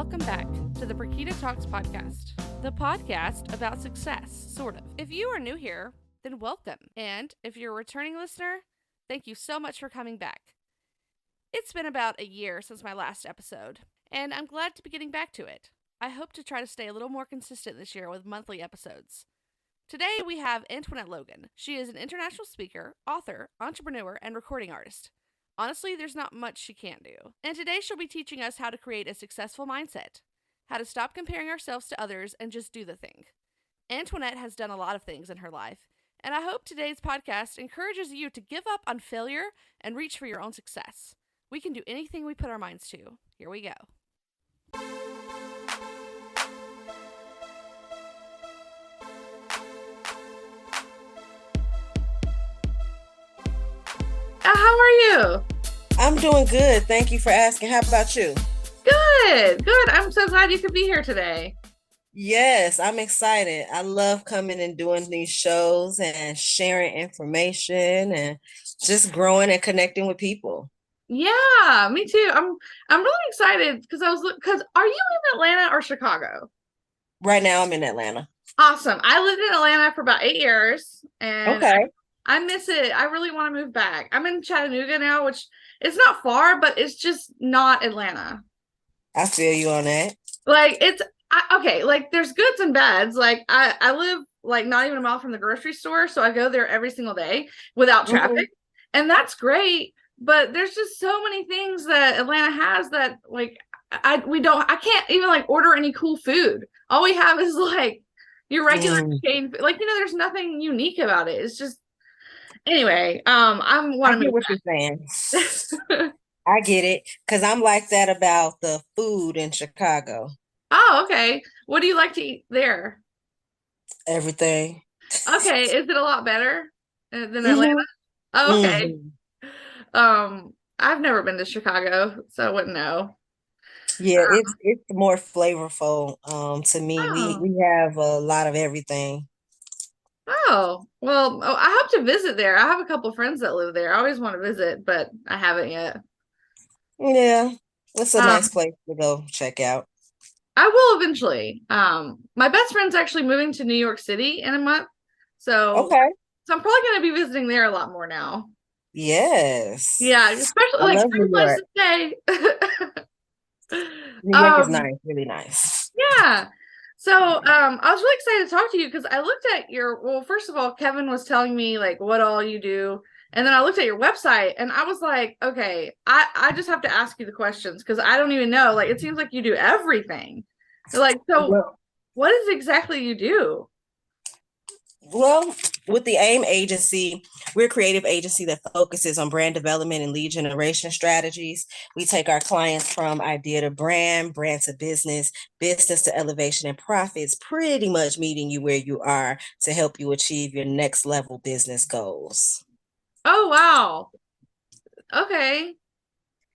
welcome back to the Brikita Talks podcast, the podcast about success, sort of. If you are new here, then welcome. And if you're a returning listener, thank you so much for coming back. It's been about a year since my last episode, and I'm glad to be getting back to it. I hope to try to stay a little more consistent this year with monthly episodes. Today we have Antoinette Logan. She is an international speaker, author, entrepreneur, and recording artist. Honestly, there's not much she can't do. And today she'll be teaching us how to create a successful mindset, how to stop comparing ourselves to others and just do the thing. Antoinette has done a lot of things in her life, and I hope today's podcast encourages you to give up on failure and reach for your own success. We can do anything we put our minds to. Here we go. How are you? I'm doing good. Thank you for asking. How about you? Good. I'm so glad you could be here today. Yes, I'm excited. I love coming and doing these shows and sharing information and just growing and connecting with people. Yeah, me too. I'm really excited because are you in Atlanta or Chicago? Right now I'm in Atlanta. Awesome. I lived in Atlanta for about 8 years and Okay. I miss it. I really want to move back. I'm in Chattanooga now, which it's not far, but it's just not Atlanta. I feel you on that. Like like there's goods and bads. Like I live like not even a mile from the grocery store, so I go there every single day without traffic. And that's great, but there's just so many things that Atlanta has that like I can't even like order any cool food. All we have is like your regular chain, like there's nothing unique about it. It's just anyway, I want to get what you're saying. I get it, because I'm like that about the food in Chicago. Oh, okay. What do you like to eat there? Everything. Okay. Is it a lot better than Atlanta? Oh, okay. I've never been to Chicago, so I wouldn't know. Yeah, it's more flavorful to me. Oh. We have a lot of everything. Oh, well, I hope to visit there. I have a couple friends that live there. I always want to visit, but I haven't yet. Yeah, it's a nice place to go check out. I will eventually. My best friend's actually moving to New York City in a month. So I'm probably going to be visiting there a lot more now. Yes. Yeah, especially like spring place to stay. New York is nice, really nice. Yeah. So I was really excited to talk to you because I looked at first of all, Kevin was telling me like what all you do. And then I looked at your website and I was like, okay, I just have to ask you the questions because I don't even know. Like, it seems like you do everything. Like, so what is exactly you do? Well, with the AIM agency, we're a creative agency that focuses on brand development and lead generation strategies. We take our clients from idea to brand, brand to business, business to elevation and profits, pretty much meeting you where you are to help you achieve your next level business goals. Oh, wow. Okay.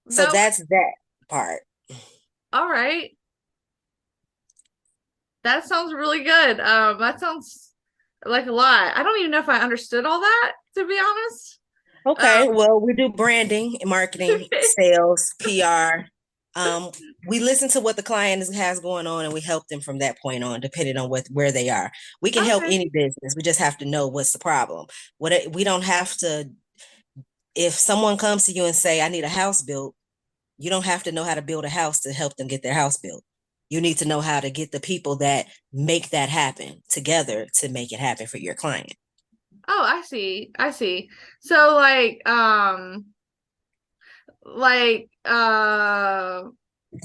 So that's that part. All right. That sounds really good. That sounds like a lot. I don't even know if I understood all that, to be honest. Okay. Well, we do branding, marketing, sales, PR. We listen to what the client has going on and we help them from that point on, depending on where they are. We can help any business. We just have to know what's the problem. We don't have to, if someone comes to you and say, I need a house built, you don't have to know how to build a house to help them get their house built. You need to know how to get the people that make that happen together to make it happen for your client. Oh, I see. So like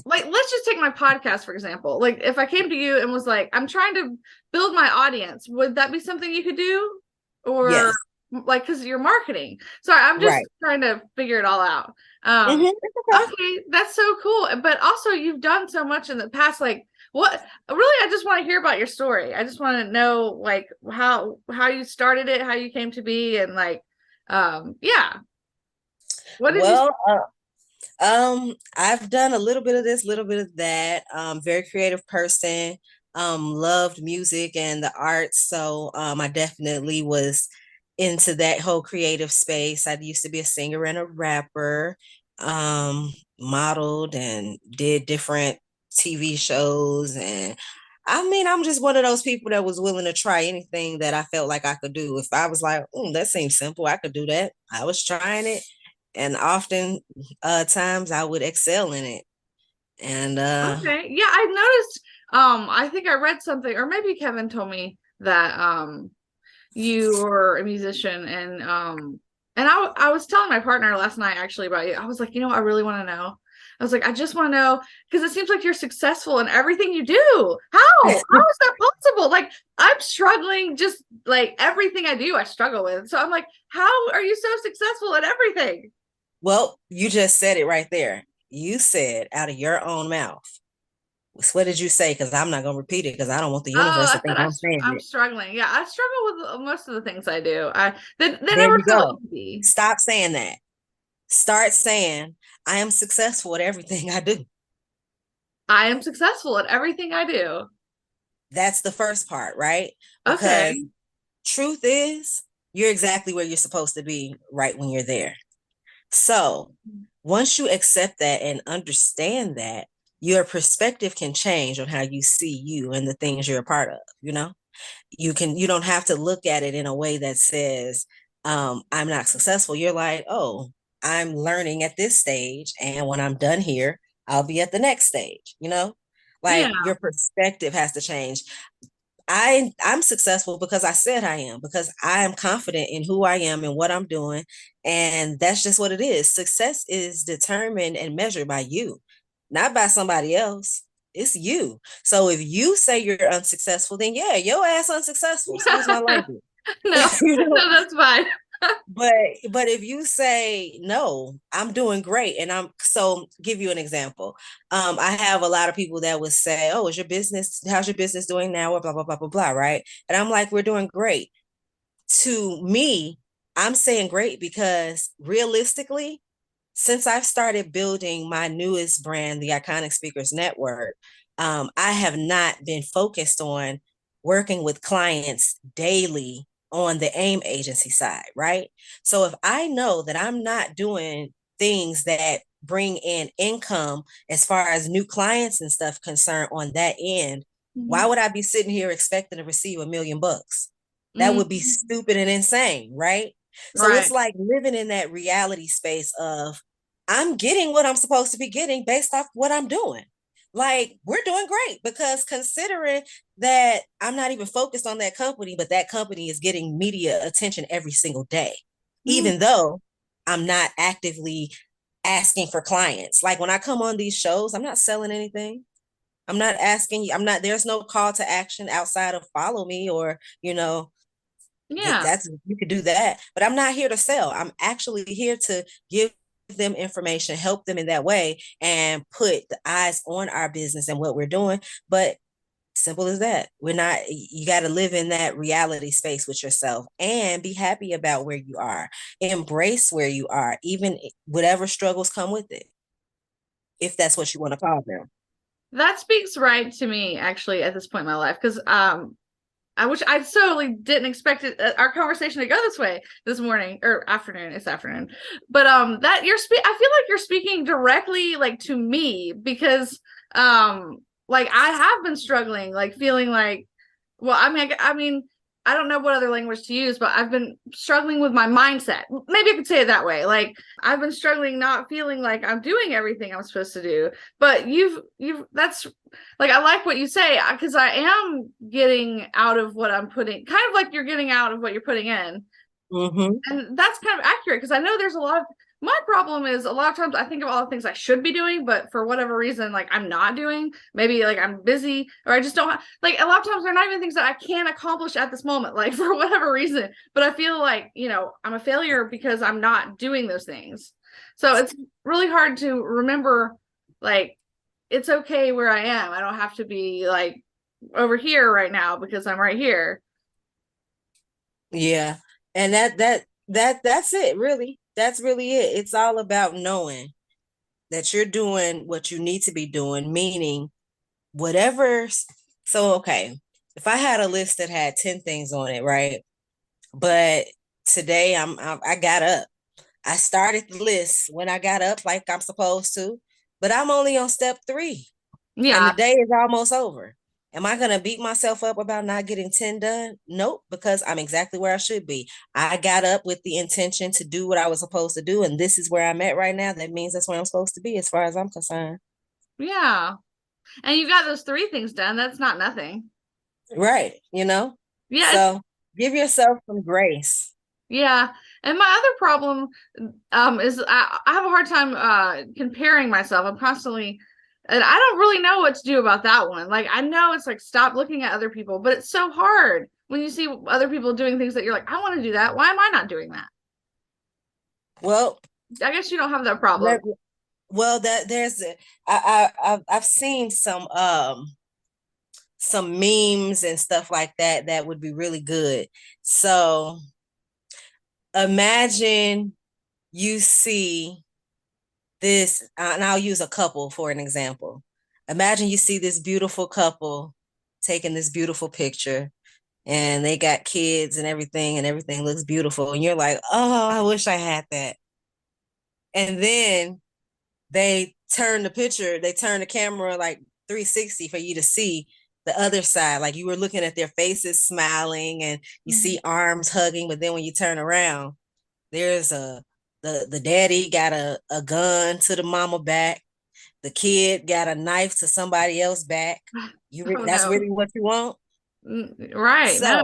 let's just take my podcast, for example. Like if I came to you and was like, I'm trying to build my audience, would that be something you could do? Or yes. Like, because you're marketing. Sorry, I'm just trying to figure it all out. Okay, that's so cool. But also you've done so much in the past. Like I just want to hear about your story. I just want to know like how you started it, how you came to be, and like yeah. What did you I've done a little bit of this, little bit of that. Very creative person. Loved music and the arts. So I definitely was into that whole creative space. I used to be a singer and a rapper, modeled and did different TV shows. And I mean, I'm just one of those people that was willing to try anything that I felt like I could do. If I was like, that seems simple, I could do that. I was trying it. And often times I would excel in it. And Okay. Yeah, I noticed I think I read something, or maybe Kevin told me that you were a musician, and I was telling my partner last night actually about you. I was like, I really want to know. I was like, I just want to know because it seems like you're successful in everything you do. How is that possible? Like, I'm struggling, just like everything I do I struggle with. So I'm like, how are you so successful at everything? well, you just said it right there. You said out of your own mouth. What did you say? Because I'm not going to repeat it because I don't want the Oh, universe to I think said I'm saying I'm it. struggling. Yeah, I struggle with most of the things I do. They're There never you so go. easy. Stop saying that. Start saying, I am successful at everything I do. I am successful at everything I do. That's the first part, right? Because Okay. truth is, you're exactly where you're supposed to be right when you're there. So once you accept that and understand that, your perspective can change on how you see you and the things you're a part of, you don't have to look at it in a way that says I'm not successful. You're like, oh, I'm learning at this stage, and when I'm done here, I'll be at the next stage. Yeah. Like your perspective has to change. I'm successful because I said I am, because I am confident in who I am and what I'm doing, and that's just what it is. Success is determined and measured by you, not by somebody else. It's you. So if you say you're unsuccessful, then yeah, your ass unsuccessful. Excuse my language. No, you know, no, that's fine. but if you say no, I'm doing great, and I'm so give you an example. I have a lot of people that would say, "Oh, is your business? How's your business doing now?" Or blah blah blah blah blah. Right? And I'm like, "We're doing great." To me, I'm saying great because realistically, since I've started building my newest brand, the Iconic Speakers Network, I have not been focused on working with clients daily on the AIM agency side, right? So if I know that I'm not doing things that bring in income as far as new clients and stuff concerned on that end, why Mhm. would I be sitting here expecting to receive $1 million? That would be Mhm. stupid and insane, right? So it's Right. like living in that reality space of I'm getting what I'm supposed to be getting based off what I'm doing. Like we're doing great because considering that I'm not even focused on that company, but that company is getting media attention every single day, Mhm. even though I'm not actively asking for clients. Like when I come on these shows, I'm not selling anything. I'm not asking you, there's no call to action outside of follow me or, Yeah. that's you could do that, but I'm not here to sell. I'm actually here to give them information, help them in that way, and put the eyes on our business and what we're doing. But simple as that. We're not, you got to live in that reality space with yourself and be happy about where you are. Embrace where you are, even whatever struggles come with it, if that's what you want to call them. That speaks right to me actually at this point in my life because I wish I totally didn't expect it, our conversation to go this way this morning or afternoon. It's afternoon, but that I feel like you're speaking directly like to me because like I have been struggling, like feeling like, well, I mean, I don't know what other language to use, but I've been struggling with my mindset. Maybe I could say it that way. Like I've been struggling, not feeling like I'm doing everything I'm supposed to do. But that's like I like what you say because I am getting out of what I'm putting, kind of like you're getting out of what you're putting in, Mm-hmm. and that's kind of accurate because I know there's a lot of my problem is a lot of times I think of all the things I should be doing, but for whatever reason, like I'm not doing. Maybe like I'm busy or I just don't have, like a lot of times they're not even things that I can accomplish at this moment, like for whatever reason. But I feel like, I'm a failure because I'm not doing those things. So it's really hard to remember like it's okay where I am. I don't have to be like over here right now because I'm right here. Yeah. And that's it, really. That's really it. It's all about knowing that you're doing what you need to be doing, meaning whatever. So, okay, if I had a list that had 10 things on it, right? But today I got up. I started the list when I got up like I'm supposed to, but I'm only on step 3. and the Yeah. day is almost over. Am I going to beat myself up about not getting 10 done? Nope, because I'm exactly where I should be. I got up with the intention to do what I was supposed to do, and this is where I'm at right now. That means that's where I'm supposed to be as far as I'm concerned. Yeah. And you got those three things done. That's not nothing. Right, you know? Yeah, it's So give yourself some grace. yeah. And my other problem is I have a hard time comparing myself. I'm constantly and I don't really know what to do about that one. Like I know it's like stop looking at other people, but it's so hard when you see other people doing things that you're like, I want to do that. Why am I not doing that? Well, I guess you don't have that problem. let, well that there's I've seen some memes and stuff like that that would be really good. So imagine you see this, and I'll use a couple for an example. Imagine you see this beautiful couple taking this beautiful picture, and they got kids and everything looks beautiful. And you're like, oh, I wish I had that. And then they turn the camera like 360 for you to see the other side. Like you were looking at their faces smiling and you Mhm. see arms hugging, but then when you turn around, there's the daddy got a gun to the mama back. The kid got a knife to somebody else back. Oh That's no. really what you want? Right. No. So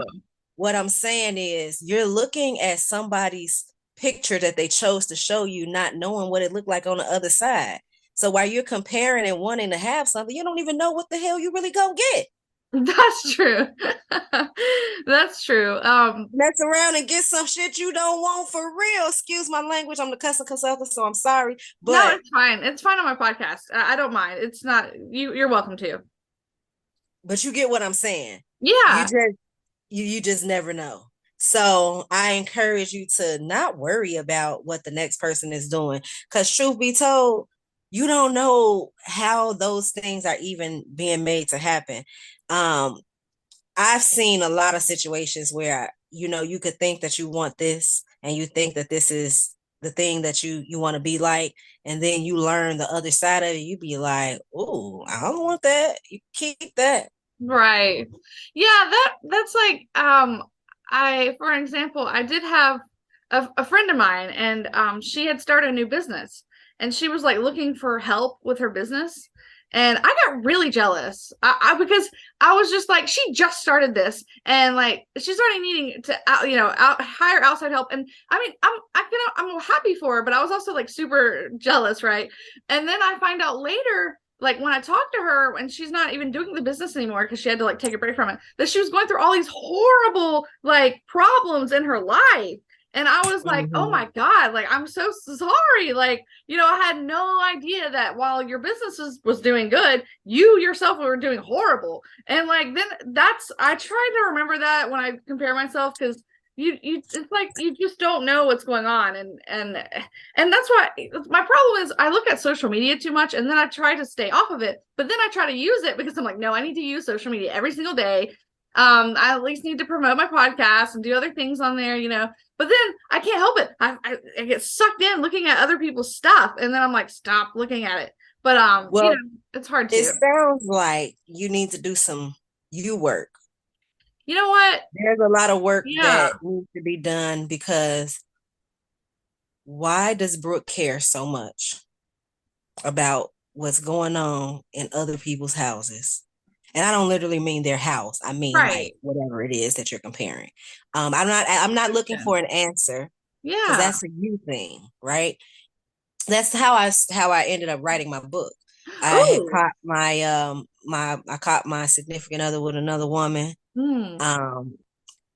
what I'm saying is you're looking at somebody's picture that they chose to show you, not knowing what it looked like on the other side. So while you're comparing and wanting to have something, you don't even know what the hell you really gonna get. That's true. That's true. Mess around and get some shit you don't want for real. Excuse my language. I'm the customer consultant, so I'm sorry. No, But it's fine. It's fine on my podcast. I don't mind. It's not you're welcome to. you get what I'm saying. You Yeah. just you just never know. So I encourage you to not worry about what the next person is doing. Because truth be told, you don't know how those things are even being made to happen. Um, I've seen a lot of situations where you could think that you want this and you think that this is the thing that you want to be like, and then you learn the other side of it, you be like, oh, I don't want that. You keep that. Right. Yeah, that's like I for example, I did have a friend of mine and she had started a new business and she was like looking for help with her business. And I got really jealous. Because I was just like, she just started this, and like she's already needing to hire outside help. And I mean, I'm happy for her, but I was also like super jealous, right? And then I find out later like when I talked to her and she's not even doing the business anymore because she had to like take a break from it, that she was going through all these horrible like problems in her life. And I was like, oh Mm-hmm. my God, like I'm so sorry. Like, I had no idea that while your business was doing good, you yourself were doing horrible. And like then I try to remember that when I compare myself because it's like you just don't know what's going on and that's why my problem is I look at social media too much and then I try to stay off of it, but then I try to use it because I'm like, no, I need to use social media every single day. I at least need to promote my podcast and do other things on there, but then I can't help it. I get sucked in looking at other people's stuff and then I'm like, stop looking at it. But Well, it's hard it to. sounds like you need to do some you work. You know what? There's a lot of work Yeah, that needs to be done because why does Brooke care so much about what's going on in other people's houses? And I don't literally mean their house. I mean like right. whatever it is that you're comparing. I'm not looking for an answer because Yeah. that's a you thing, right? That's how I ended up writing my book. I had Oh. caught my significant other with another woman. Hmm. Um,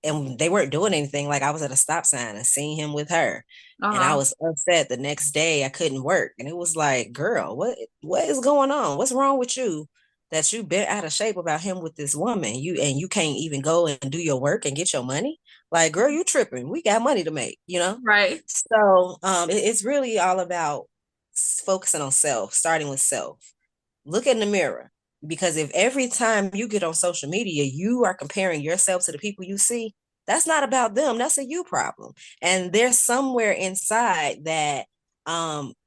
and they weren't doing anything. Like I was at a stop sign and seen him with her, and I Uh-huh. was upset. The next day, I couldn't work, and it was like, girl, what is going on? What's wrong with you? That you been out of shape about him with this woman, you can't even go and do your work and get your money. Like, girl, you tripping. We got money to make. Right. So, it's really all about focusing on self, starting with self. Look in the mirror. Because if every time you get on social media, you are comparing yourself to the people you see, that's not about them. That's a you problem. And there's somewhere inside that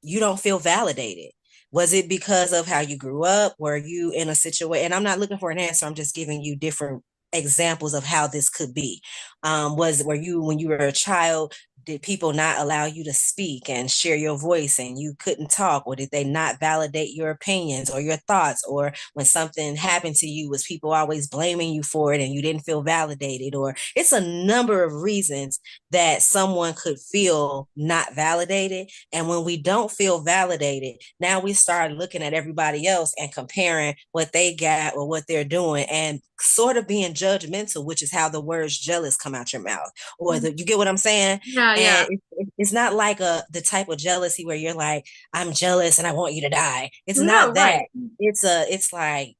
you don't feel validated. Was it because of how you grew up? Were you in a situation? And I'm not looking for an answer. I'm just giving you different examples of how this could be. Were you, when you were a child, did people not allow you to speak and share your voice and you couldn't talk, or did they not validate your opinions or your thoughts? Or when something happened to you, was people always blaming you for it and you didn't feel validated? Or it's a number of reasons that someone could feel not validated. And when we don't feel validated, now we start looking at everybody else and comparing what they got or what they're doing and sort of being judgmental, which is how the words jealous come out your mouth. Or you get what I'm saying? Yeah, yeah. And it's not like the type of jealousy where you're like, I'm jealous and I want you to die. It's No, not that. right. It's like,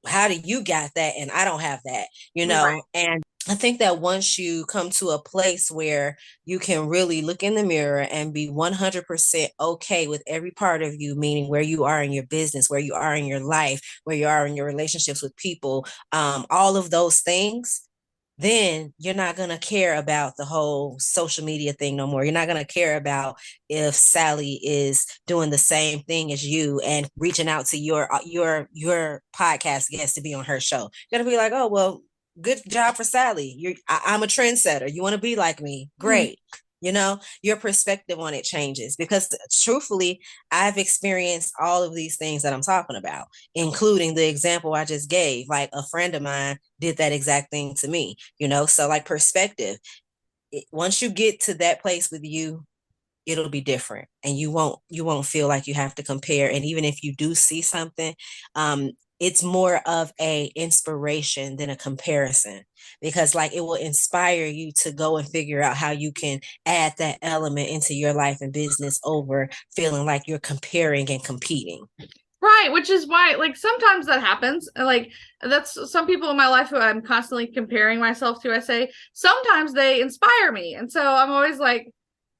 how do you got that and I don't have that, Right. And I think that once you come to a place where you can really look in the mirror and be 100% okay with every part of you, meaning where you are in your business, where you are in your life, where you are in your relationships with people, all of those things, then you're not going to care about the whole social media thing no more. You're not going to care about if Sally is doing the same thing as you and reaching out to your podcast guest to be on her show. You're going to be like, oh, well, good job for Sally. I'm a trendsetter. You want to be like me? Great. Your perspective on it changes because truthfully, I've experienced all of these things that I'm talking about, including the example I just gave. Like a friend of mine did that exact thing to me, so like perspective, once you get to that place with you, it'll be different and you won't feel like you have to compare. And even if you do see something, it's more of a inspiration than a comparison, because like it will inspire you to go and figure out how you can add that element into your life and business over feeling like you're comparing and competing. Right, which is why, like, sometimes that happens. Like, that's some people in my life who I'm constantly comparing myself to. I say sometimes they inspire me, and so I'm always like,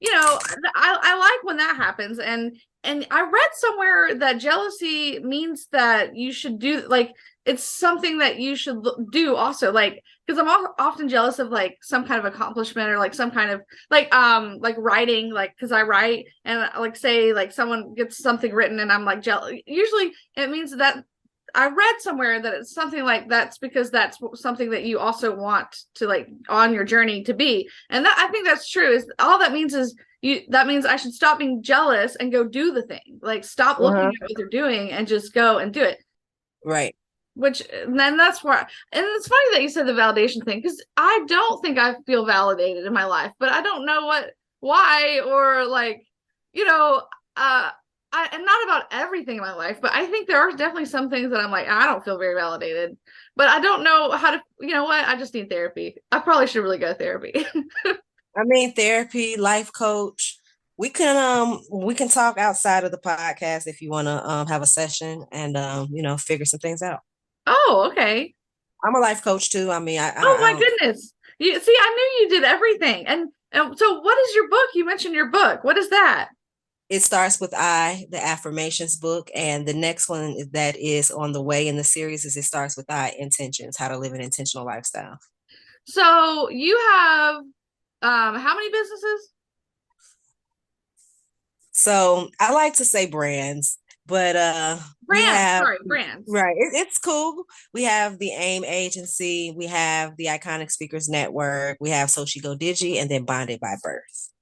I like when that happens. And I read somewhere that jealousy means that you should do, like, it's something that you should do also, like, because I'm often jealous of like some kind of accomplishment or like some kind of like writing, like because I write and like say like someone gets something written and I'm like jealous. Usually it means that I read somewhere that it's something like that's because that's something that you also want to like on your journey to be. And that, I think that's true. Is all that means is that means I should stop being jealous and go do the thing. Like stop looking at what they're doing and just go and do it. Right. Which then that's where, and it's funny that you said the validation thing, because I don't think I feel validated in my life, but I don't know why, or like, you know, and not about everything in my life, but I think there are definitely some things that I'm like, I don't feel very validated, but I don't know how to, you know what, I just need therapy. I probably should really go to therapy. I mean, therapy, life coach. We can talk outside of the podcast if you want to have a session and figure some things out. Oh, okay. I'm a life coach too. I mean, Oh I my don't. goodness. You see, I knew you did everything. And so what is your book? You mentioned your book. What is that? It starts with I, the affirmations book, and the next one that is on the way in the series is It Starts with I, intentions, how to live an intentional lifestyle. So you have how many businesses? So I like to say brands, but we Brands, have, sorry, brands. right, it's cool. We have the AIM agency, we have the Iconic Speakers Network, we have So She Go Digi, and then Bonded by Birth.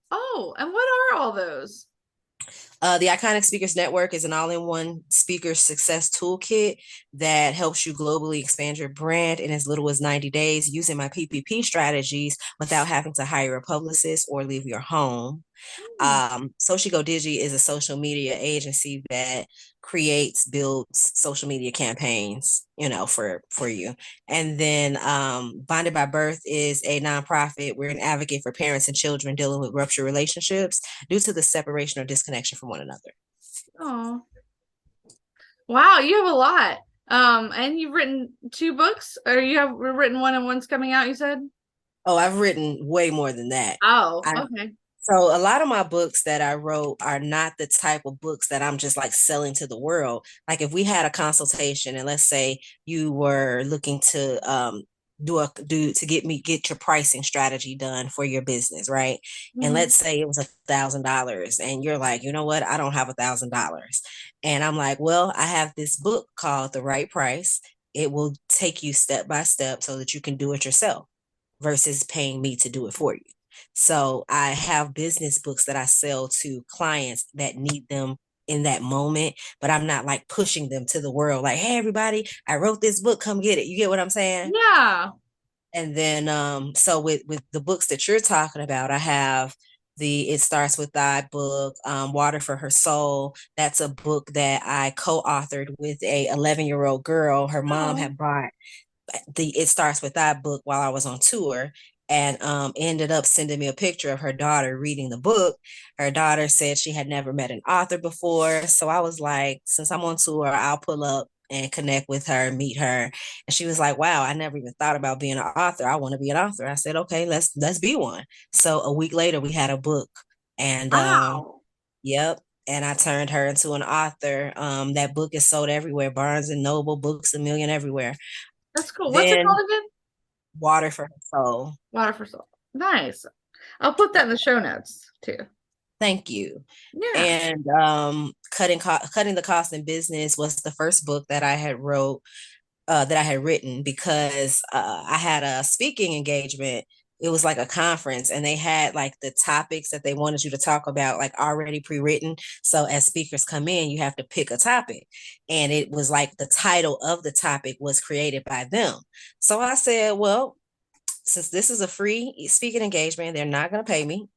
Oh, and what are all those? The Iconic Speakers Network is an all-in-one speaker success toolkit that helps you globally expand your brand in as little as 90 days using my PPP strategies without having to hire a publicist or leave your home. Hmm. Social Go Digi is a social media agency that builds social media campaigns, for you. And then Bonded by Birth is a nonprofit. We're an advocate for parents and children dealing with ruptured relationships due to the separation or disconnection from one another. Oh, wow, you have a lot. And you've written two books, or you have written one and one's coming out, you said? Oh, I've written way more than that. Oh, I okay. So a lot of my books that I wrote are not the type of books that I'm just like selling to the world. Like if we had a consultation and let's say you were looking to get your pricing strategy done for your business, right? And Mm-hmm. let's say it was $1,000 and you're like, you know what, I don't have $1,000. And I'm like, well, I have this book called The Right Price. It will take you step by step so that you can do it yourself versus paying me to do it for you. So I have business books that I sell to clients that need them in that moment, but I'm not like pushing them to the world like, hey, everybody, I wrote this book, come get it. You get what I'm saying? Yeah. And then so with the books that you're talking about, I have the It Starts With Thy book, Water for Her Soul. That's a book that I co-authored with a 11-year-old girl. Her mom Oh. had bought the It Starts With That book while I was on tour, and ended up sending me a picture of her daughter reading the book. Her daughter said she had never met an author before. So I was like, since I'm on tour, I'll pull up and connect with her, meet her. And she was like, wow, I never even thought about being an author. I want to be an author. I said, okay, let's be one. So a week later we had a book. And Wow. yep. And I turned her into an author. That book is sold everywhere, Barnes and Noble, Books a Million, everywhere. That's cool. What's it Then called again? Water for Her Soul. Water for Soul. Nice. I'll put that in the show notes too. Thank you. Yeah. And cutting the cost in business was the first book that I had written because I had a speaking engagement. It was like a conference, and they had like the topics that they wanted you to talk about like already pre-written. So as speakers come in, you have to pick a topic, and it was like the title of the topic was created by them. So I said, well, since this is a free speaking engagement, they're not going to pay me.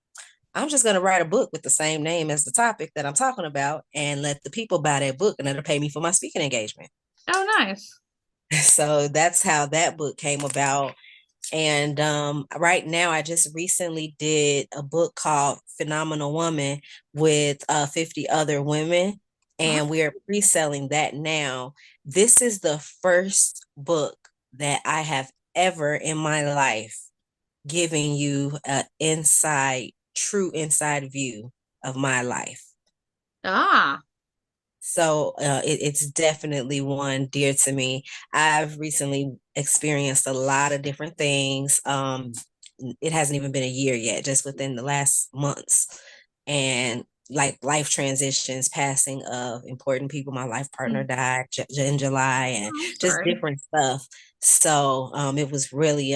I'm just going to write a book with the same name as the topic that I'm talking about and let the people buy that book, and it'll pay me for my speaking engagement. Oh, nice. So that's how that book came about. And right now, I just recently did a book called Phenomenal Woman with 50 other women, and we are pre-selling that now. This is the first book that I have ever in my life giving you an true inside view of my life. Ah. So it's definitely one dear to me. I've recently experienced a lot of different things. It hasn't even been a year yet, just within the last months. And like life transitions, passing of important people. My life partner died in July, and I'm just sorry. different stuff. So it was really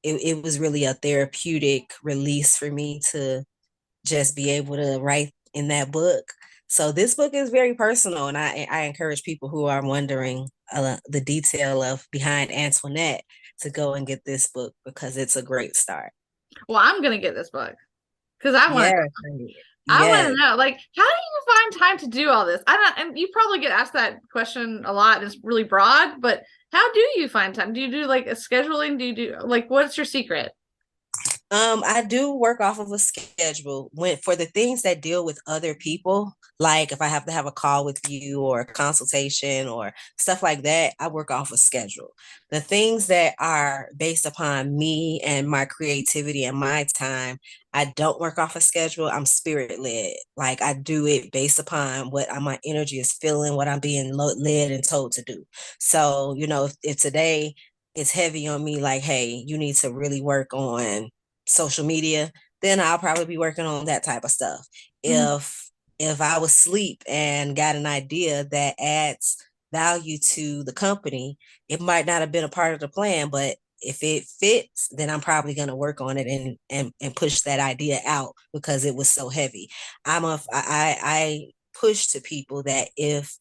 it was really a therapeutic release for me to just be able to write in that book. So this book is very personal, and I encourage people who are wondering the detail of behind Antoinette to go and get this book because it's a great start. Well, I'm gonna get this book because Yes, I want to yes. know, like, how do you find time to do all this? I don't, and you probably get asked that question a lot. It's really broad, but how do you find time? Do you do like a scheduling? Do you do like what's your secret? I do work off of a schedule when for the things that deal with other people, like if I have to have a call with you or a consultation or stuff like that, I work off a schedule. The things that are based upon me and my creativity and my time, I don't work off a schedule. I'm spirit led. Like I do it based upon what my energy is feeling, what I'm being led and told to do. So, if today it's heavy on me, like, hey, you need to really work on social media, then I'll probably be working on that type of stuff. Mm-hmm. If I was asleep and got an idea that adds value to the company, it might not have been a part of the plan, but if it fits, then I'm probably going to work on it and push that idea out because it was so heavy. I push to people that if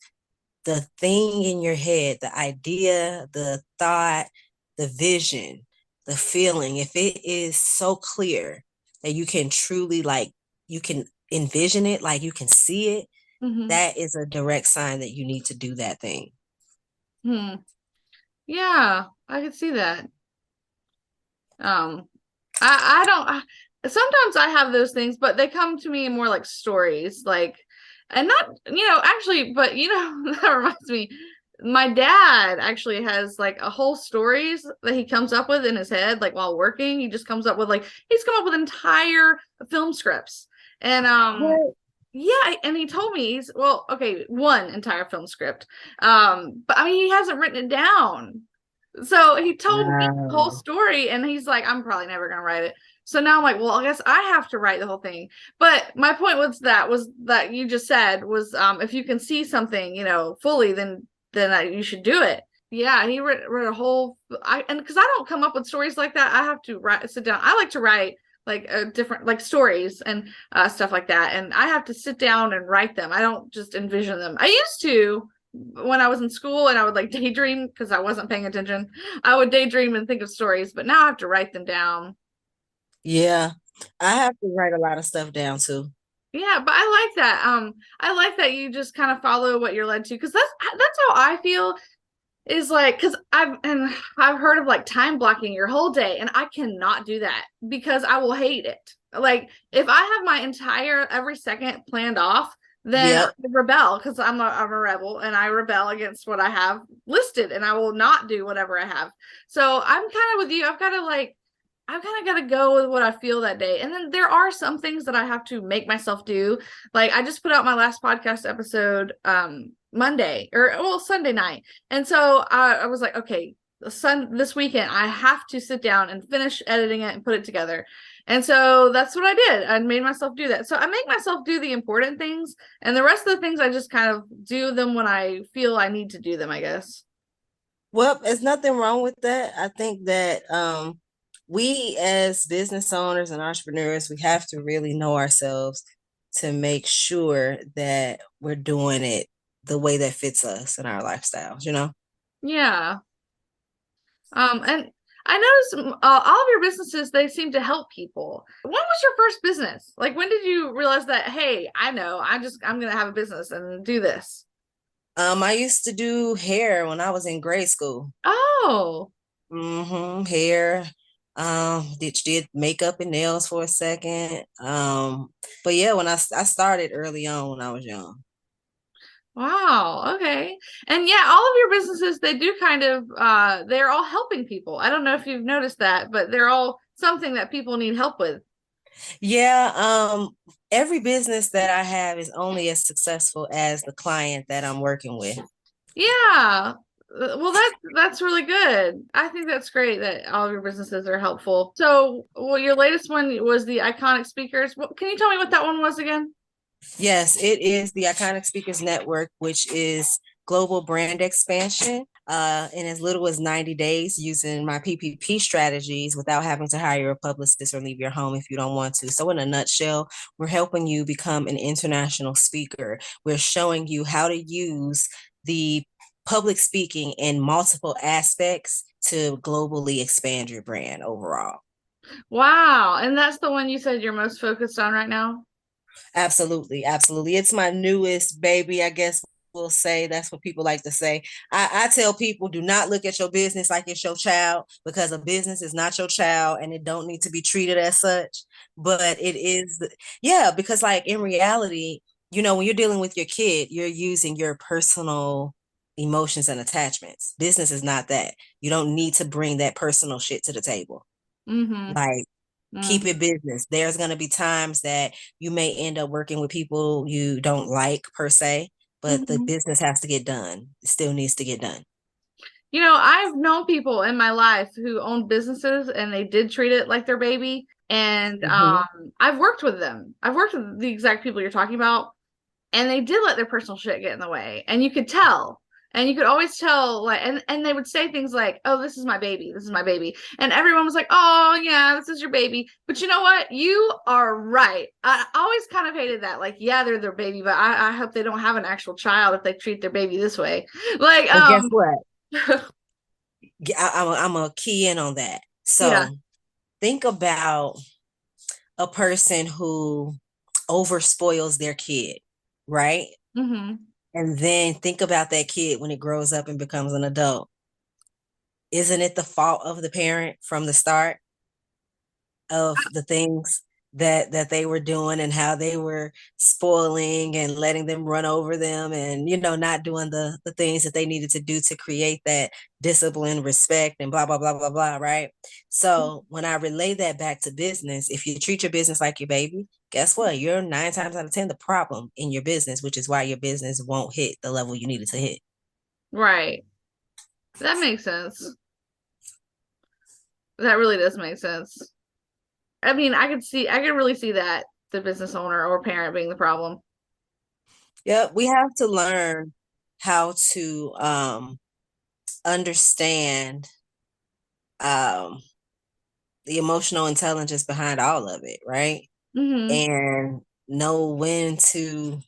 the thing in your head, the idea, the thought, the vision, the feeling, if it is so clear that you can truly you can envision it, like you can see it, Mm-hmm. that is a direct sign that you need to do that thing. Hmm. Yeah, I could see that. Um, I don't. Sometimes I have those things, but they come to me in more like stories, like, and not actually, but that reminds me. My dad actually has like a whole stories that he comes up with in his head, like while working. He just comes up with he's come up with entire film scripts, and What? yeah, and he told me okay, one entire film script, but I mean he hasn't written it down. So he told me the whole Wow. story, and he's like, I'm probably never gonna write it. So now I'm like, well, I guess I have to write the whole thing. But my point was that you just said was, if you can see something, fully, then you should do it. Yeah, he read a whole. And because I don't come up with stories like that, I have to sit down. I like to write like different like stories and stuff like that, and I have to sit down and write them. I don't just envision them. I used to when I was in school, and I would like daydream because I wasn't paying attention. I would daydream and think of stories, but now I have to write them down. Yeah, I have to write a lot of stuff down too. Yeah, but I like that. I like that you just kind of follow what you're led to, because that's how I feel. Is like, because I've heard of like time blocking your whole day, and I cannot do that because I will hate it. Like if I have my entire every second planned off, then I Yep. rebel, because I'm a rebel, and I rebel against what I have listed, and I will not do whatever I have. So I'm kind of with you. I've kind of got to go with what I feel that day. And then there are some things that I have to make myself do. Like I just put out my last podcast episode Monday, or well, Sunday night. And so I was like, okay, this weekend I have to sit down and finish editing it and put it together. And so that's what I did. I made myself do that. So I make myself do the important things, and the rest of the things I just kind of do them when I feel I need to do them, I guess. Well, there's nothing wrong with that. I think that we as business owners and entrepreneurs, we have to really know ourselves to make sure that we're doing it the way that fits us and our lifestyles, you know? Yeah. And I noticed all of your businesses, they seem to help people. When was your first business? Like, when did you realize that, hey, I know, I'm gonna have a business and do this? I used to do hair when I was in grade school. Oh, Hair. Did makeup and nails for a second. But yeah, when I started early on when I was young. wow. Okay. And yeah, all of your businesses, they do kind of they're all helping people. I don't know if you've noticed that, but they're all something that people need help with. Yeah, every business that I have is only as successful as the client that I'm working with. Yeah. Well, that's really good. I think that's great that all of your businesses are helpful. So, well, your latest one was the iconic speakers. Can you tell me what that one was again? Yes, it is the Iconic Speakers Network, which is global brand expansion in as little as 90 days using my PPP strategies without having to hire a publicist or leave your home if you don't want to. So, in a nutshell, we're helping you become an international speaker. We're showing you how to use the public speaking in multiple aspects to globally expand your brand overall. Wow. And that's the one you said you're most focused on right now? Absolutely, absolutely. It's my newest baby, I guess we'll say. That's what people like to say. I tell people, do not look at your business like it's your child, because a business is not your child and it don't need to be treated as such. But it is, yeah, because like in reality, when you're dealing with your kid, you're using your personal emotions and attachments. Business is not that. You don't need to bring that personal shit to the table. Mm-hmm. Like, keep Mm-hmm. it business. There's going to be times that you may end up working with people you don't like per se, but the Mm-hmm. business has to get done. It still needs to get done. I've known people in my life who owned businesses, and they did treat it like their baby. And Mhm. I've worked with them. I've worked with the exact people you're talking about, and they did let their personal shit get in the way, and you could tell. And you could always tell, like, and they would say things like, "Oh, this is my baby. This is my baby," and everyone was like, "Oh, yeah, this is your baby." But you know what? You are right. I always kind of hated that. Like, yeah, they're their baby, but I hope they don't have an actual child if they treat their baby this way. Like, But guess what? I'm a key in on that. yeah. So think about a person who overspoils their kid, right? Mm-hmm. And then think about that kid when it grows up and becomes an adult. Isn't it the fault of the parent from the start of the things that they were doing and how they were spoiling and letting them run over them, and not doing the things that they needed to do to create that discipline, respect, and blah blah blah blah blah, right? So when I relay that back to business, if you treat your business like your baby, guess what? You're 9 times out of 10 the problem in your business, which is why your business won't hit the level you needed to hit. Right. That makes sense. That really does make sense. I mean, I could really see that the business owner or parent being the problem. Yeah, we have to learn how to understand um the emotional intelligence behind all of it, right? Mm-hmm. And know when to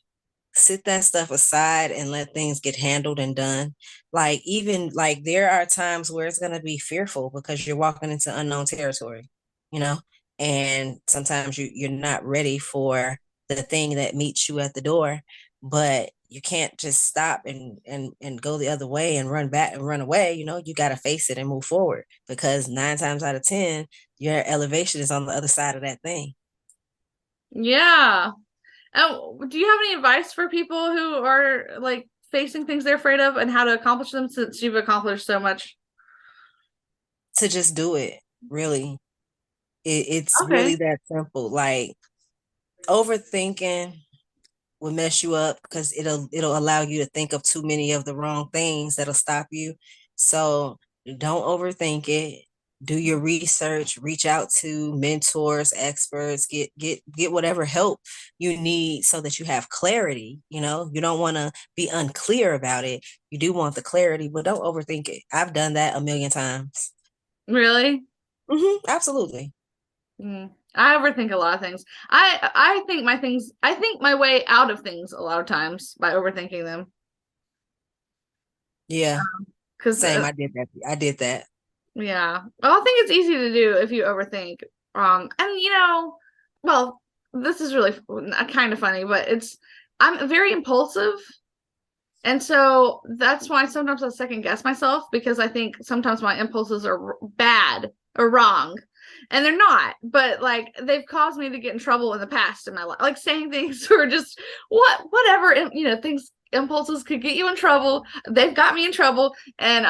sit that stuff aside and let things get handled and done. Like even like there are times where it's going to be fearful because you're walking into unknown territory, you know, and sometimes you're not ready for the thing that meets you at the door, but you can't just stop and go the other way and run back and run away. You know, you got to face it and move forward because 9 times out of 10 your elevation is on the other side of that thing. Yeah. Do you have any advice for people who are like facing things they're afraid of and how to accomplish them since you've accomplished so much? To just do it, really. It's Okay. really that simple. Like overthinking will mess you up because it'll allow you to think of too many of the wrong things that'll stop you. So don't overthink it. Do your research, reach out to mentors, experts, get whatever help you need so that you have clarity. You know, you don't want to be unclear about it. You do want the clarity, but don't overthink it. I've done that a million times. Really? Absolutely. I overthink a lot of things. I think my way out of things a lot of times by overthinking them. Yeah. Because Same. I did that. I did that. yeah, well, I think it's easy to do if you overthink. And well, this is really kind of funny, but I'm very impulsive. And so that's why sometimes I second guess myself because I think sometimes my impulses are bad or wrong. And they're not, but like they've caused me to get in trouble in the past in my life, like saying things or just whatever, things impulses could get you in trouble. They've got me in trouble. And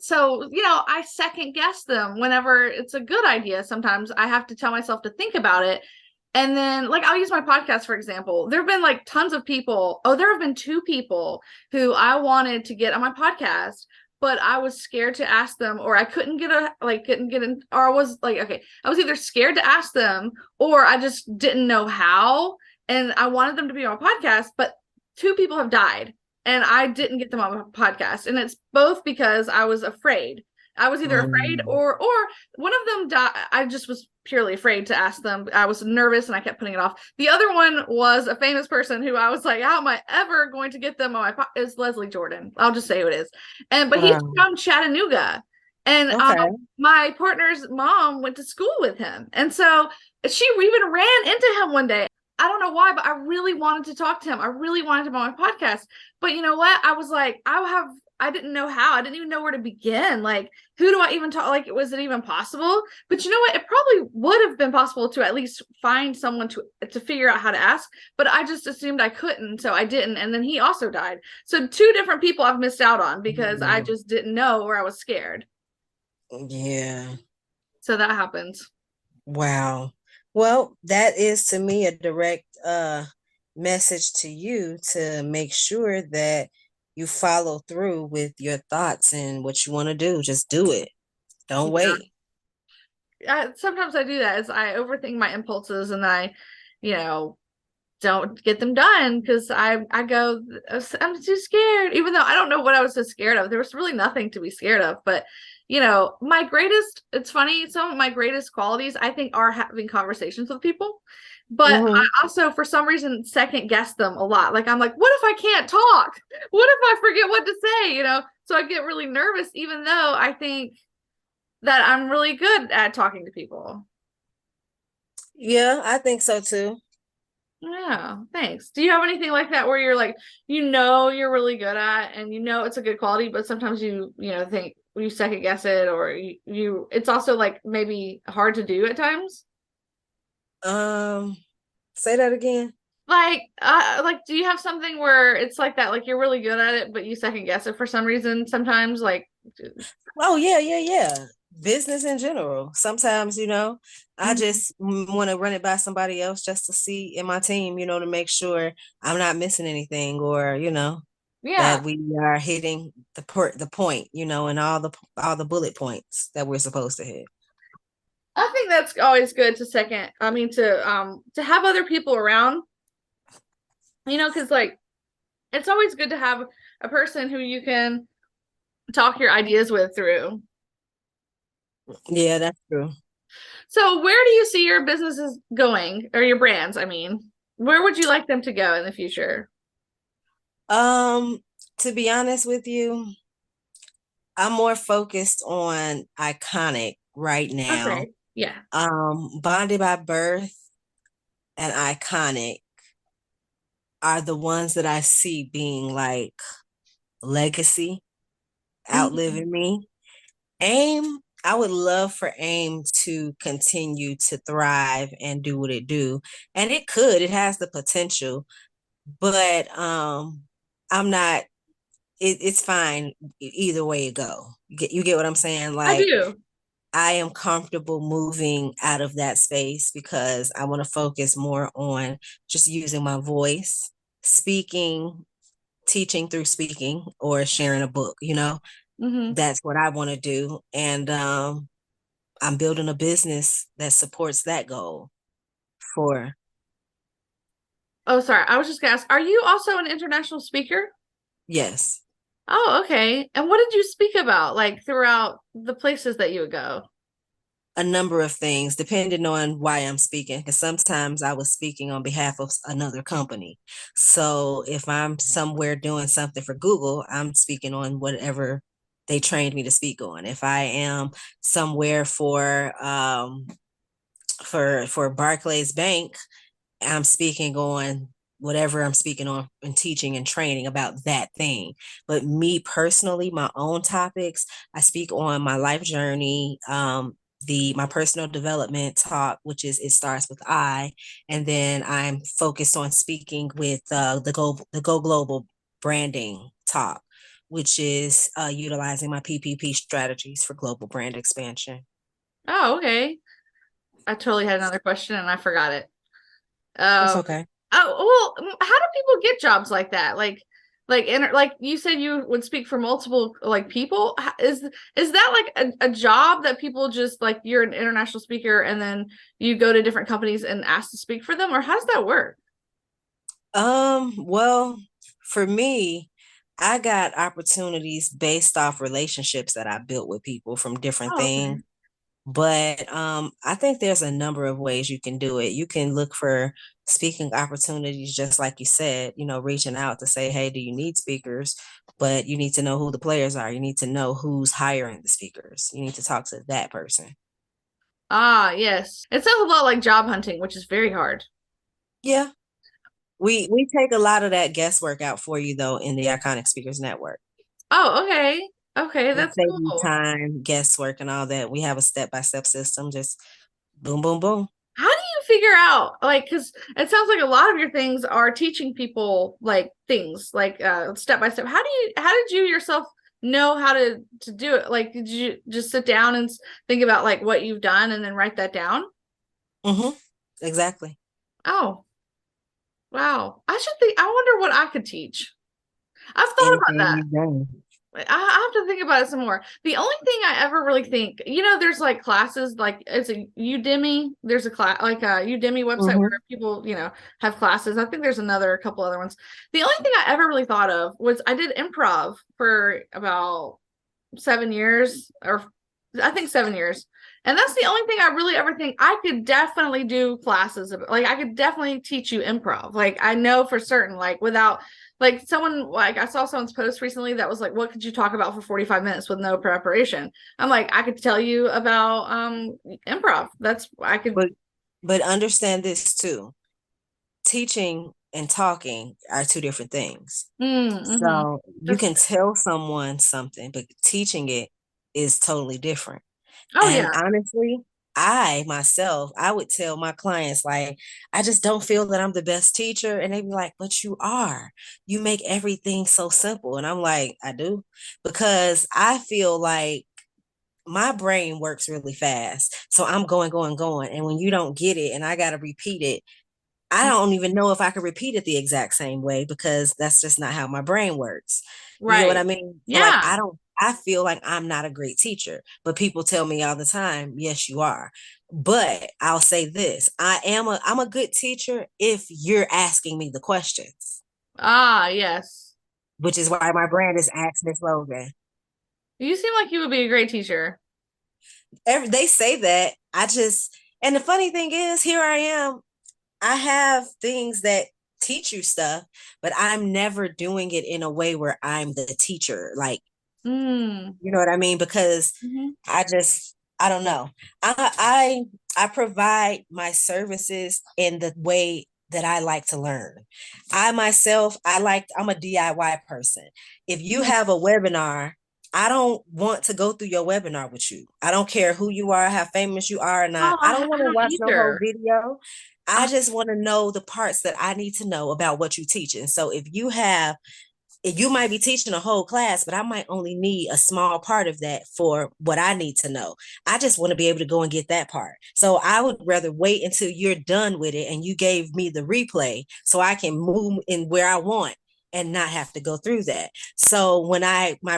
so I second guess them whenever it's a good idea. Sometimes I have to tell myself to think about it, and then, like, I'll use my podcast, for example. There have been like tons of people. Oh, there have been two people who I wanted to get on my podcast, but I was scared to ask them, or I couldn't get in, or I was like, okay, I was either scared to ask them or I just didn't know how. And I wanted them to be on my podcast, but two people have died and I didn't get them on my podcast. And it's both because I was afraid. I was either afraid Mm. or one of them died. I just was purely afraid to ask them. I was nervous and I kept putting it off. The other one was a famous person who I was like, how am I ever going to get them on my It's Leslie Jordan. I'll just say who it is. But he's Wow. from Chattanooga. And Okay. my partner's mom went to school with him. And so she even ran into him one day. I don't know why, but I really wanted to talk to him. I really wanted him on my podcast. But you know what? I was like, I didn't know how. I didn't even know where to begin. Like, who do I even talk? Like, was it even possible? But you know what? It probably would have been possible to at least find someone to figure out how to ask. But I just assumed I couldn't, so I didn't. And then he also died. So two different people I've missed out on because I Mm. just didn't know or I was scared. Yeah. So that happens. Wow. Well, that is to me a direct message to you to make sure that you follow through with your thoughts and what you want to do. Just do it. Don't Yeah. wait. Sometimes I do that. Is I overthink my impulses and I, you know, don't get them done because I go, I'm too scared, even though I don't know what I was so scared of. There was really nothing to be scared of. But my greatest, it's funny, some of my greatest qualities I think are having conversations with people. But Mm-hmm. I also, for some reason, second guess them a lot. Like I'm like, what if I can't talk? What if I forget what to say? So I get really nervous, even though I think that I'm really good at talking to people. Yeah, I think so too. Yeah, thanks. Do you have anything like that where you're like, you're really good at and it's a good quality, but sometimes think you second guess it or it's also like maybe hard to do at times? Um, say that again. Like do you have something where it's like that, like you're really good at it, but you second guess it for some reason sometimes, like Oh yeah, yeah, yeah. Business in general. Sometimes, I Mhm. just want to run it by somebody else just to see in my team, to make sure I'm not missing anything or, Yeah. that we are hitting the point, and all the bullet points that we're supposed to hit. I think that's always good to have other people around, because like it's always good to have a person who you can talk your ideas with through. Yeah, that's true. So, where do you see your businesses going, or your brands? I mean, where would you like them to go in the future? Um, to be honest with you, I'm more focused on iconic right now. Okay. Yeah. Bonded by Birth and Iconic are the ones that I see being like legacy, Mhm. outliving me. AIM, I would love for AIM to continue to thrive and do what it do. And it could, it has the potential, but I'm not it's fine either way you go. You get what I'm saying? I Like do. I am comfortable moving out of that space because I want to focus more on just using my voice, speaking, teaching through speaking or sharing a book, Hmm. That's what I want to do. And I'm building a business that supports that goal for Oh, sorry. I was just gonna ask, are you also an international speaker? yes. Oh, okay. And what did you speak about, like throughout the places that you would go? A number of things depending on why I'm speaking. Because sometimes I was speaking on behalf of another company. So if I'm somewhere doing something for Google, I'm speaking on whatever they trained me to speak on. If I am somewhere for Barclays Bank, I'm speaking on whatever I'm speaking on and teaching and training about that thing. But me personally, my own topics, I speak on my life journey, the my personal development talk, which is it starts with I, and then I'm focused on speaking with the Go Global branding talk, which is utilizing my PPP strategies for global brand expansion. Oh, okay. I totally had another question and I forgot it. That's Um, okay. how do people get jobs like that? Like you said, you would speak for multiple like people. Is that like a job that people just like you're an international speaker and then you go to different companies and ask to speak for them, or how does that work? Well, for me, I got opportunities based off relationships that I built with people from different Oh, okay. things. But I think there's a number of ways you can do it. You can look for speaking opportunities, just like you said, reaching out to say, hey, do you need speakers? But you need to know who the players are. You need to know who's hiring the speakers. You need to talk to that person. Ah, yes. It sounds a lot like job hunting, which is very hard. Yeah. We take a lot of that guesswork out for you though in the Iconic Speakers Network. Oh, okay. Okay, We that's save you cool. time, guesswork, and all that. We have a step-by-step system. Just boom, boom, boom. How do you figure out like because it sounds like a lot of your things are teaching people like things like step by step. How did you yourself know how to do it? Like did you just sit down and think about like what you've done and then write that down? Mm-hmm. Exactly. Oh, wow. I wonder what I could teach. I've thought about Anything that. you've done. I have to think about it some more. The only thing I ever really think, there's like classes, like it's a Udemy. There's a class, like a Udemy website where Mm-hmm. people, have classes. I think there's a couple other ones. The only thing I ever really thought of was I did improv for about 7 years, or I think 7 years. And that's the only thing I really ever think I could definitely do classes of. Like I could definitely teach you improv. Like I know for certain, like without like someone like I saw someone's post recently that was like, what could you talk about for 45 minutes with no preparation? I'm like, I could tell you about improv. That's I could. But understand this too. Teaching and talking are two different things. Mm-hmm. So you That's can true. tell someone something, but teaching it is totally different. Oh And yeah. honestly, I myself, I would tell my clients, like, I just don't feel that I'm the best teacher. And they'd be like, but you are. You make everything so simple. And I'm like, I do. Because I feel like my brain works really fast. So I'm going, going, going. And when you don't get it and I got to repeat it, I don't even know if I could repeat it the exact same way because that's just not how my brain works. You get what I Right. mean? So like Yeah. I feel like I'm not a great teacher, but people tell me all the time, yes, you are. But I'll say this, I'm a good teacher if you're asking me the questions, Ah, yes. which is why my brand is Ask Miss Logan. You seem like you would be a great teacher. They say that. And the funny thing is, here I am. I have things that teach you stuff, but I'm never doing it in a way where I'm the teacher. Like, Mm. you know what I mean? Because Mm-hmm. I don't know. I provide my services in the way that I like to learn. I'm a DIY person. If you Mm-hmm. have a webinar, I don't want to go through your webinar with you. I don't care who you are, how famous you are or Oh, not. I don't want I to don't watch your whole either. video. I Uh, just want to know the parts that I need to know about what you teach. And so if you might be teaching a whole class, but I might only need a small part of that for what I need to know. I just want to be able to go and get that part. So I would rather wait until you're done with it and you gave me the replay so I can move in where I want and not have to go through that. So when my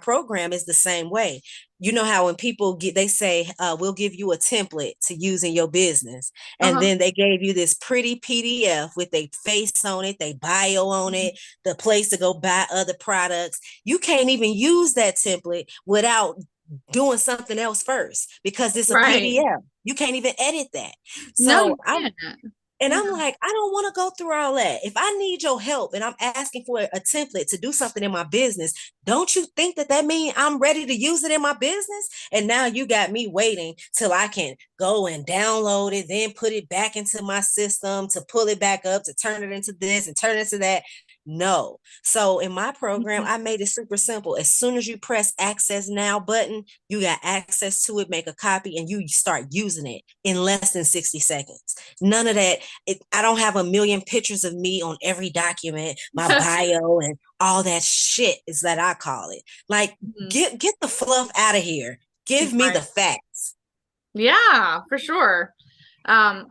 program is the same way. You know how when people they say we'll give you a template to use in your business, and uh-huh. then they gave you this pretty PDF with their face on it, their bio on it, the place to go buy other products. You can't even use that template without doing something else first because it's a Right. PDF. You can't even edit that. No, So you can't. Yeah. I'm like, I don't want to go through all that. If I need your help and I'm asking for a template to do something in my business, don't you think that means I'm ready to use it in my business? And now you got me waiting till I can go and download it, then put it back into my system to pull it back up, to turn it into this and turn it into that. No. So in my program, Mhm. I made it super simple. As soon as you press access now button, you got access to it, make a copy, and you start using it in less than 60 seconds. None of that. I don't have a million pictures of me on every document, my bio and all that shit is that I call it. Like, Mhm. get the fluff out of here. Give me the Right. facts. Yeah, for sure. I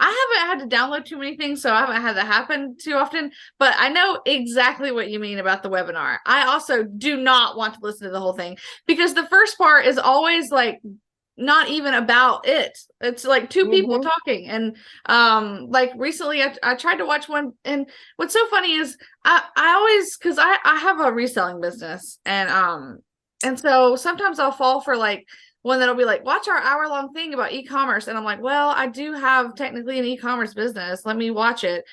haven't had to download too many things, so I haven't had that happen too often, but I know exactly what you mean about the webinar. I also do not want to listen to the whole thing because the first part is always like not even about it. It's like two people Mm-hmm. talking. And like recently I tried to watch one, and what's so funny is I always, because I have a reselling business, and so sometimes I'll fall for like one that'll be like, watch our hour-long thing about e-commerce. And I'm like, well, I do have technically an e-commerce business. Let me watch it.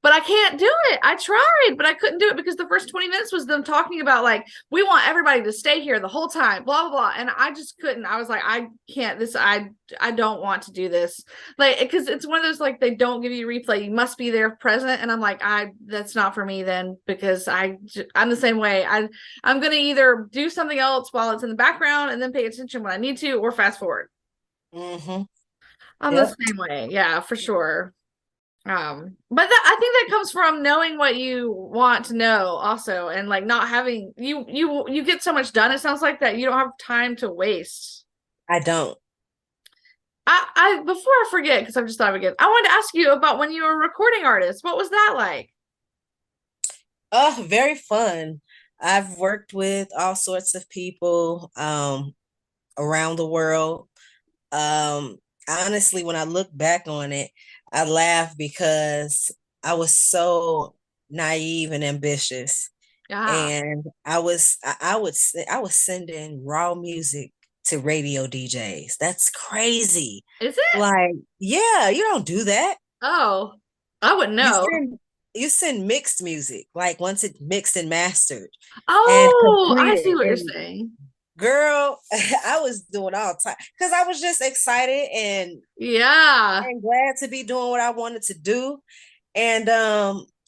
But I can't do it. I tried, but I couldn't do it because the first 20 minutes was them talking about like, we want everybody to stay here the whole time, blah, blah, blah. And I just couldn't. I was like, I can't this. I don't want to do this. Like, because it's one of those, like, they don't give you replay. You must be there present. And I'm like, that's not for me then, because I'm the same way. I'm going to either do something else while it's in the background and then pay attention when I need to, or fast forward. Mm-hmm. I'm the Yep. same way. Yeah, for sure. But I think that comes from knowing what you want to know also, and like not having you get so much done, it sounds like, that you don't have time to waste. I don't. I before I forget, because I've just thought of it again, I wanted to ask you about when you were a recording artist. What was that like? Oh, very fun. I've worked with all sorts of people around the world. Um, Honestly, when I look back on it, I laugh because I was so naive and ambitious, Yeah. and I was sending raw music to radio DJs. That's crazy. Is it? Like, yeah, you don't do that. Oh, I wouldn't You know. send you send mixed music, like once it's mixed and mastered and Oh, I see completed. what you're And saying. girl, I was doing all time because I was just excited Yeah. and glad to be doing what I wanted to do. And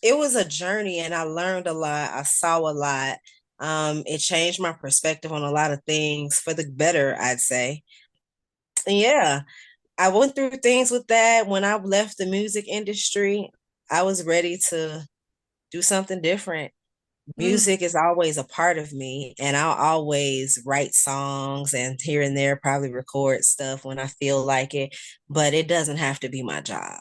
it was a journey and I learned a lot. I saw a lot. It changed my perspective on a lot of things for the better, I'd say. And yeah, I went through things with that. When I left the music industry, I was ready to do something different. Mm. Music is always a part of me, and I'll always write songs and here and there probably record stuff when I feel like it, but it doesn't have to be my job.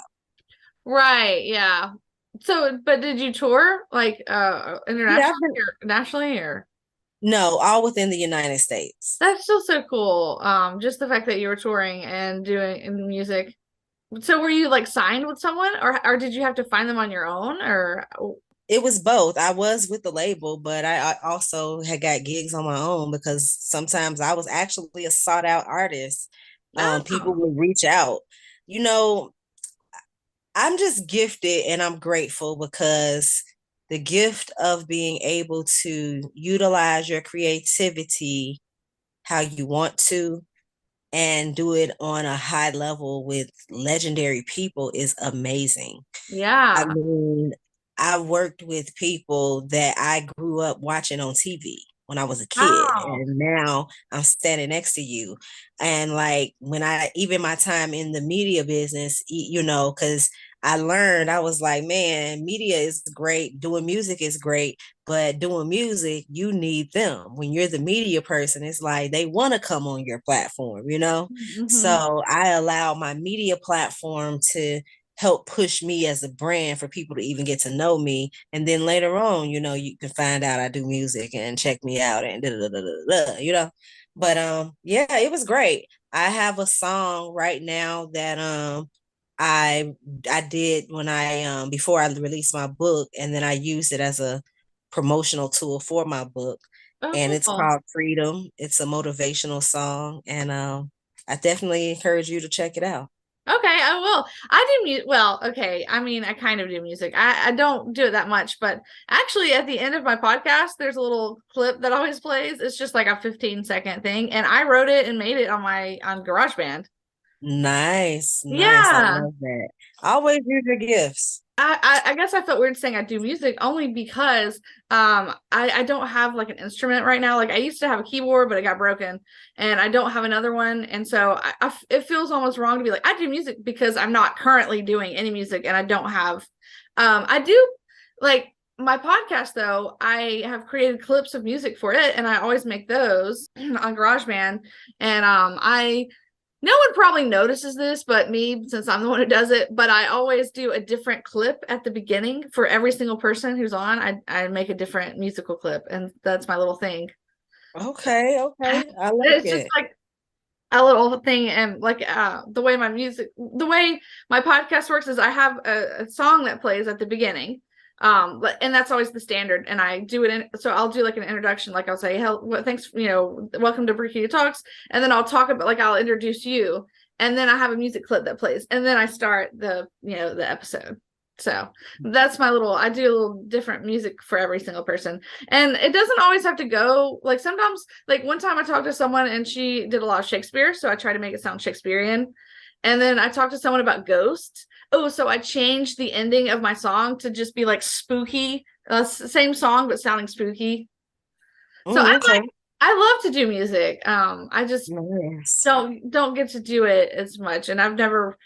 Right, yeah. So, but did you tour like Yeah, internationally or nationally or? No, all within the United States. That's still so cool. Just the fact that you were touring and doing music. So were you like signed with someone, or did you have to find them on your own, or It was both. I was with the label, but I also had got gigs on my own because sometimes I was actually a sought out artist. People oh would reach out. You know, I'm just gifted and I'm grateful because the gift of being able to utilize your creativity how you want to and do it on a high level with legendary people is amazing. I yeah. mean, I worked with people that I grew up watching on TV when I was a kid, Wow. and now I'm standing next to you. And like when I, even my time in the media business, because I learned, I was like, man, media is great, doing music is great, but doing music, you need them. When you're the media person, it's like they want to come on your platform. Hmm. So I allow my media platform to help push me as a brand for people to even get to know me. And then later on, you can find out I do music and check me out and da da da da da. But yeah, it was great. I have a song right now that I I did when I before I released my book, and then I used it as a promotional tool for my book. Oh, And it's cool. called Freedom. It's a motivational song, and I definitely encourage you to check it out. Okay, I will. I do music. Well, okay. I mean, I kind of do music. I don't do it that much, but actually, at the end of my podcast, there's a little clip that always plays. It's just like a 15-second thing, and I wrote it and made it on GarageBand. Nice, nice. I Yeah. love that. Always use your gifts. I guess I felt weird saying I do music only because I don't have like an instrument right now. Like I used to have a keyboard, but it got broken, and I don't have another one. And so it feels almost wrong to be like I do music because I'm not currently doing any music, and I don't have. I do like my podcast though. I have created clips of music for it, and I always make those on GarageBand. And I no one probably notices this but me, since I'm the one who does it, but I always do a different clip at the beginning for every single person who's on. I make a different musical clip, and that's my little thing. Okay, okay. I like It's just it. like a little thing. And like the way my podcast works is I have a song that plays at the beginning, and that's always the standard, and I do it so I'll do like an introduction, like I'll say, hell, well, thanks, welcome to Burkina Talks, and then I'll talk about, like, I'll introduce you, and then I have a music clip that plays, and then I start the episode. So that's my little, I do a little different music for every single person. And it doesn't always have to go, like sometimes, like one time I talked to someone and she did a lot of Shakespeare, so I try to make it sound Shakespearean. And then I talked to someone about ghosts. Oh, so I changed the ending of my song to just be like spooky, same song but sounding spooky. So Okay. I love to do music. I just Nice. don't get to do it as much, and I've never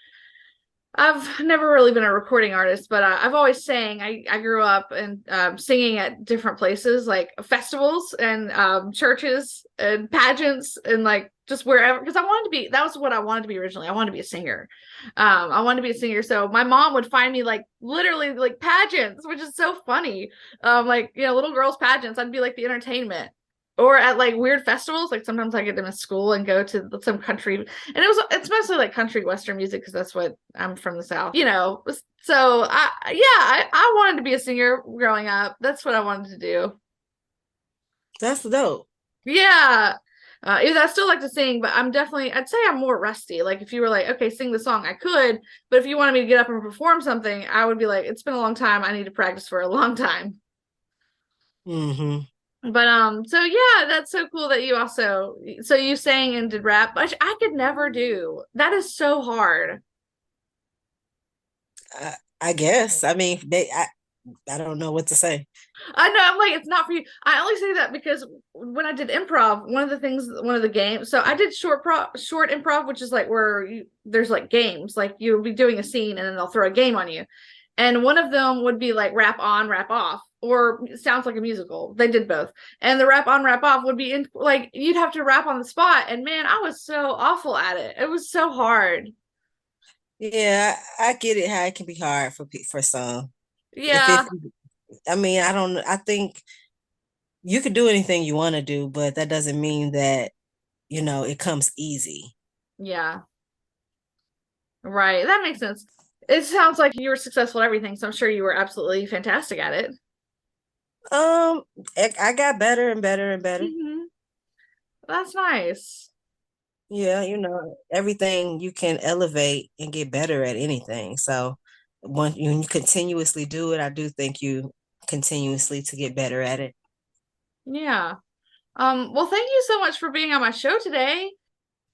really been a recording artist, but I've always sang. I grew up and singing at different places, like festivals and churches and pageants, and like just wherever, because I wanted to be. That was what I wanted to be originally. I wanted to be a singer. I wanted to be a singer. So my mom would find me like literally like pageants, which is so funny. Like little girls pageants. I'd be like the entertainment. Or at like weird festivals, like sometimes I get them at school and go to some country, and it's mostly like country western music because that's what I'm from the South. So I wanted to be a singer growing up. That's what I wanted to do. That's dope. Yeah. Even though I still like to sing, but I'd say I'm more rusty. Like if you were like, okay, sing the song, I could, but if you wanted me to get up and perform something, I would be like, it's been a long time. I need to practice for a long time. Mm-hmm. But so yeah, that's so cool that you sang and did rap, which I could never do. That is so hard. I guess. I mean, I don't know what to say. I know, I'm like, it's not for you. I only say that because when I did improv, one of the games, so I did short improv, which is like where there's like games, like you'll be doing a scene and then they'll throw a game on you. And one of them would be like rap on, rap off, or it sounds like a musical. They did both. And the rap on, rap off would be like you'd have to rap on the spot. And man, I was so awful at it. It was so hard. Yeah, I get it how it can be hard for some. If Yeah. I mean, I don't. I think You could do anything you want to do, but that doesn't mean that, it comes easy. Yeah. Right. That makes sense. It sounds like you were successful at everything, so I'm sure you were absolutely fantastic at it. I got better and better and better. That's nice. Yeah, everything you can elevate and get better at anything. So when you continuously do it, I do think you continuously to get better at it. Yeah. Well, thank you so much for being on my show today.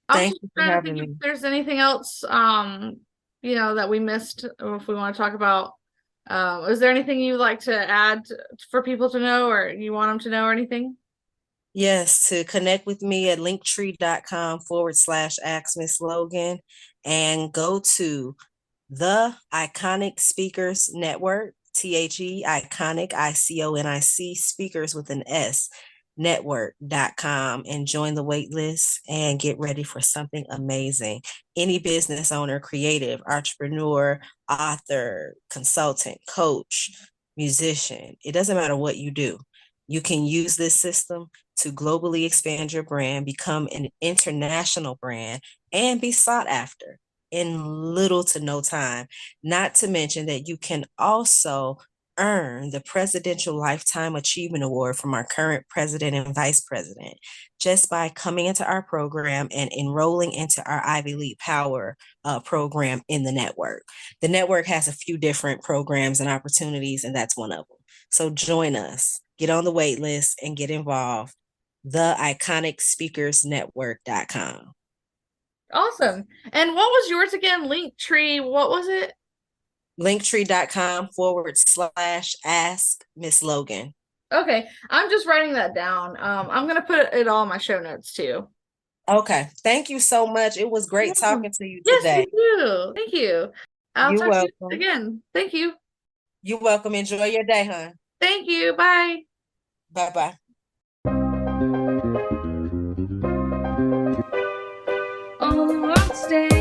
I was Thank just you for trying to having think if me. there's anything else, that we missed, or if we want to talk about. Is there anything you'd like to add for people to know, or you want them to know, or anything? Yes, to connect with me at linktree.com/ask Miss Logan and go to the Iconic Speakers Network, Iconic, ICONIC, speakers with an S, network.com, and join the wait list and get ready for something amazing. Any business owner, creative, entrepreneur, author, consultant, coach, musician, it doesn't matter what you do. You can use this system to globally expand your brand, become an international brand, and be sought after in little to no time. Not to mention that you can also earn the Presidential Lifetime Achievement Award from our current president and vice president just by coming into our program and enrolling into our Ivy League Power program in the network. The network has a few different programs and opportunities, and that's one of them. So join us, get on the wait list, and get involved. The iconicspeakersnetwork.com. Awesome. And what was yours again? Linktree. What was it? Linktree.com/ask Miss Logan. Okay, I'm just writing that down. I'm gonna put it all in my show notes too. Okay. Thank you so much. It was great Welcome. talking to you Yes, you today. too. Thank you. I'll You're talk to you welcome. again. Thank you. You're welcome. Enjoy your day, hon. Thank you. Bye. Bye bye. On stage.